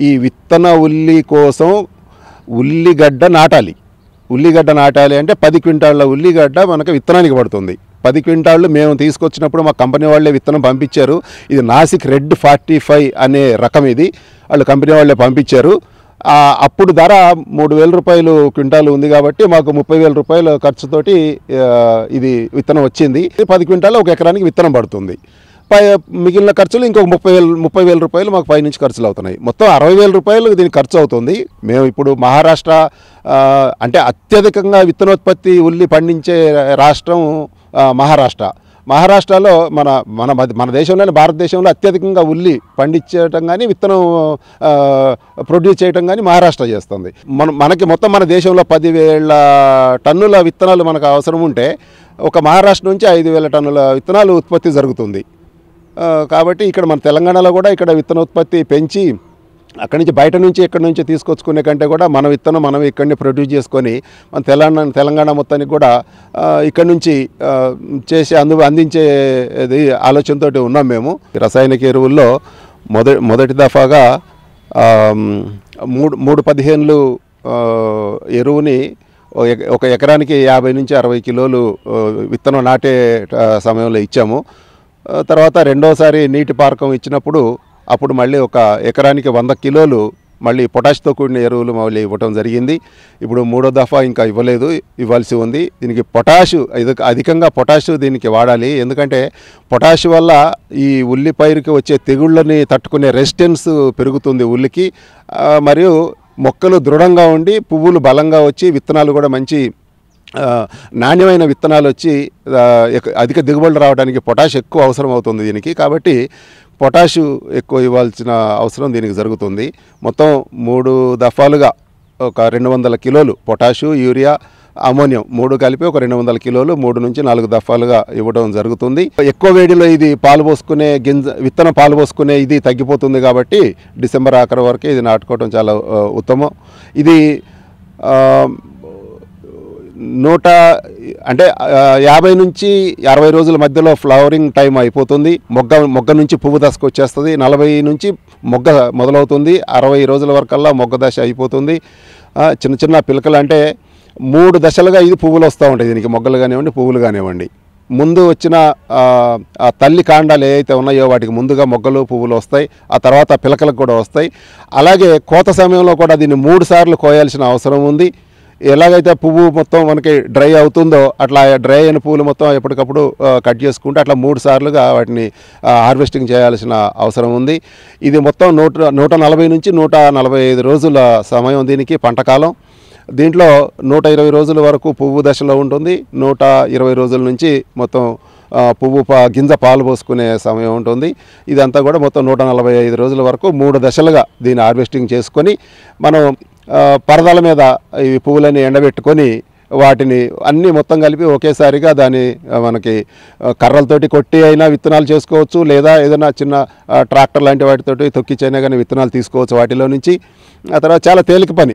ఈ విత్తన ఉల్లి కోసం ఉల్లిగడ్డ నాటాలి. ఉల్లిగడ్డ నాటాలి అంటే 10 క్వింటాళ్ళ ఉల్లిగడ్డ మనకు విత్తనానికి పడుతుంది. 10 క్వింటాళ్ళు మేము తీసుకొచ్చినప్పుడు మా కంపెనీ వాళ్ళే విత్తనం పంపించారు. ఇది నాసిక్ రెడ్ 45 అనే రకం, ఇది వాళ్ళు కంపెనీ వాళ్ళే పంపించారు. అప్పుడు ధర 3,000 రూపాయలు క్వింటాలు ఉంది కాబట్టి మాకు 30,000 రూపాయల ఖర్చుతోటి ఇది విత్తనం వచ్చింది. 10 క్వింటాలు ఒక ఎకరానికి విత్తనం పడుతుంది. మిగిలిన ఖర్చులు ఇంకొక 30,000 రూపాయలు మాకు పైనుంచి ఖర్చులు అవుతున్నాయి. మొత్తం 60,000 రూపాయలు దీనికి ఖర్చు అవుతుంది. మేము ఇప్పుడు మహారాష్ట్ర అంటే అత్యధికంగా విత్తనోత్పత్తి ఉల్లి పండించే రాష్ట్రం మహారాష్ట్రలో మన దేశంలోనే భారతదేశంలో అత్యధికంగా ఉల్లి పండించడం కానీ విత్తనం ప్రొడ్యూస్ చేయడం కానీ మహారాష్ట్ర చేస్తుంది. మనకి మొత్తం మన దేశంలో 10,000 టన్నుల విత్తనాలు మనకు అవసరం ఉంటే ఒక మహారాష్ట్ర నుంచి 5,000 టన్నుల విత్తనాలు ఉత్పత్తి జరుగుతుంది. కాబట్టి ఇక్కడ మన తెలంగాణలో కూడా ఇక్కడ విత్తనోత్పత్తి పెంచి అక్కడి నుంచి బయట నుంచి ఎక్కడి నుంచి తీసుకొచ్చుకునే కంటే కూడా మన విత్తనం మనం ఇక్కడిని ప్రొడ్యూస్ చేసుకొని మన తెలంగాణ మొత్తానికి కూడా ఇక్కడి నుంచి చేసి అందించేది ఆలోచనతో ఉన్నాం మేము. రసాయనిక ఎరువుల్లో మొదటి దఫాగా 315 ఎరువుని ఒక ఎకరానికి 50 నుంచి 60 కిలోలు విత్తనం నాటే సమయంలో ఇచ్చాము. తర్వాత రెండోసారి నీటి పారకం ఇచ్చినప్పుడు అప్పుడు మళ్ళీ ఒక ఎకరానికి 100 కిలోలు మళ్ళీ పొటాష్తో కూడిన ఎరువులు మళ్ళీ ఇవ్వటం జరిగింది. ఇప్పుడు మూడో దఫా ఇంకా ఇవ్వాల్సి ఉంది. దీనికి అధికంగా పొటాషు దీనికి వాడాలి. ఎందుకంటే పొటాషు వల్ల ఈ ఉల్లి పైరుకి వచ్చే తెగుళ్ళని తట్టుకునే రెసిస్టెన్స్ పెరుగుతుంది ఉల్లికి. మరియు మొక్కలు దృఢంగా ఉండి పువ్వులు బలంగా వచ్చి విత్తనాలు కూడా మంచి నాణ్యమైన విత్తనాలు వచ్చి అధిక దిగుబడులు రావడానికి పొటాష్ ఎక్కువ అవసరం అవుతుంది దీనికి. కాబట్టి పొటాషు ఎక్కువ ఇవ్వాల్సిన అవసరం దీనికి జరుగుతుంది. మొత్తం 3 దఫాలుగా ఒక 200 కిలోలు పొటాషు, యూరియా, అమోనియం 3 కలిపి ఒక 200 కిలోలు 3 నుంచి 4 దఫాలుగా ఇవ్వడం జరుగుతుంది. ఎక్కువ వేడిలో ఇది విత్తనం పాలు పోసుకునే ఇది తగ్గిపోతుంది కాబట్టి డిసెంబర్ ఆఖరి వరకు ఇది నాటుకోవడం చాలా ఉత్తమం. ఇది 50 నుంచి 60 రోజుల మధ్యలో ఫ్లవరింగ్ టైం అయిపోతుంది. మొగ్గ నుంచి పువ్వు దశకు వచ్చేస్తుంది. 40 నుంచి మొగ్గ మొదలవుతుంది. 60 రోజుల వరకల్లా మొగ్గ దశ అయిపోతుంది. చిన్న చిన్న పిలకలు అంటే 3 దశలుగా ఇది పువ్వులు వస్తూ ఉంటాయి. దీనికి మొగ్గలు కానివ్వండి, పువ్వులు కానివ్వండి. ముందు వచ్చిన తల్లి కాండాలు ఏవైతే ఉన్నాయో వాటికి ముందుగా మొగ్గలు పువ్వులు వస్తాయి. ఆ తర్వాత పిలకలకు కూడా వస్తాయి. అలాగే కోత సమయంలో కూడా దీన్ని 3 సార్లు కోయాల్సిన అవసరం ఉంది. ఎలాగైతే పువ్వు మొత్తం మనకి డ్రై అవుతుందో అట్లా డ్రై అయిన పువ్వులు మొత్తం ఎప్పటికప్పుడు కట్ చేసుకుంటే అట్లా 3 సార్లుగా వాటిని హార్వెస్టింగ్ చేయాల్సిన అవసరం ఉంది. ఇది మొత్తం 140 నుంచి 145 రోజుల సమయం దీనికి పంటకాలం. దీంట్లో 120 రోజుల వరకు పువ్వు దశలో ఉంటుంది. 120 రోజుల నుంచి మొత్తం పువ్వు గింజ పాలు పోసుకునే సమయం ఉంటుంది. ఇదంతా కూడా మొత్తం 145 రోజుల వరకు 3 దశలుగా దీన్ని హార్వెస్టింగ్ చేసుకొని మనం పరదాల మీద ఈ పువ్వులని ఎండబెట్టుకొని వాటిని అన్నీ మొత్తం కలిపి ఒకేసారిగా మనకి కర్రలతోటి కొట్టి అయినా విత్తనాలు చేసుకోవచ్చు. లేదా ఏదైనా చిన్న ట్రాక్టర్ లాంటి వాటితోటి తొక్కిచ్చైనా కానీ విత్తనాలు తీసుకోవచ్చు వాటిలో నుంచి. ఆ తర్వాత చాలా తేలిక పని.